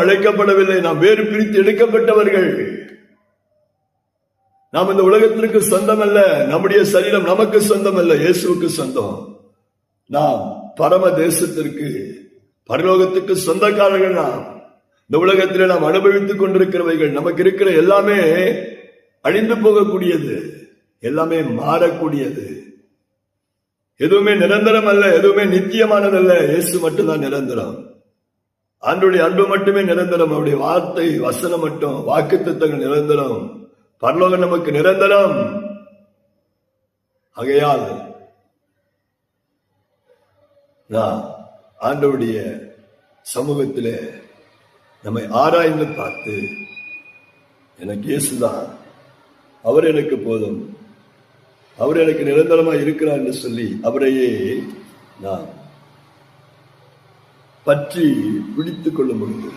அழைக்கப்படவில்லை. நாம் வேறு பிரித்து எடுக்கப்பட்டவர்கள். நாம் இந்த உலகத்திற்கு சொந்தம் அல்ல. நம்முடைய சரீரம் நமக்கு சொந்தம் அல்ல, இயேசுவுக்கு சொந்தம். நாம் பரம தேசத்திற்கு, பரலோகத்துக்கு சொந்தக்காரர்கள். நாம் இந்த உலகத்திலே நாம் அனுபவித்துக் கொண்டிருக்கிறவைகள், நமக்கு இருக்கிற எல்லாமே அழிந்து போகக்கூடியது, எல்லாமே மாறக்கூடியது. எதுவுமே நிரந்தரம் அல்ல, எதுவுமே நித்தியமானதல்ல. இயேசு மட்டும்தான் நிரந்தரம். ஆண்டவருடைய அன்பு மட்டுமே நிரந்தரம். அவருடைய வார்த்தை, வசனம் மட்டும், வாக்குத்தத்தங்கள் நிரந்தரம். பரலோகம் நமக்கு நிரந்தரம். ஆகையால் நான் ஆண்டவருடைய சமூகத்திலே நம்மை ஆராய்ந்து பார்த்து, எனக்கு இயேசுதான், அவர் எனக்கு போதும், அவர் எனக்கு நிரந்தரமாக இருக்கிறார் என்று சொல்லி அவரையே நான் பற்றி பிடித்துக் கொள்ள முடியும்.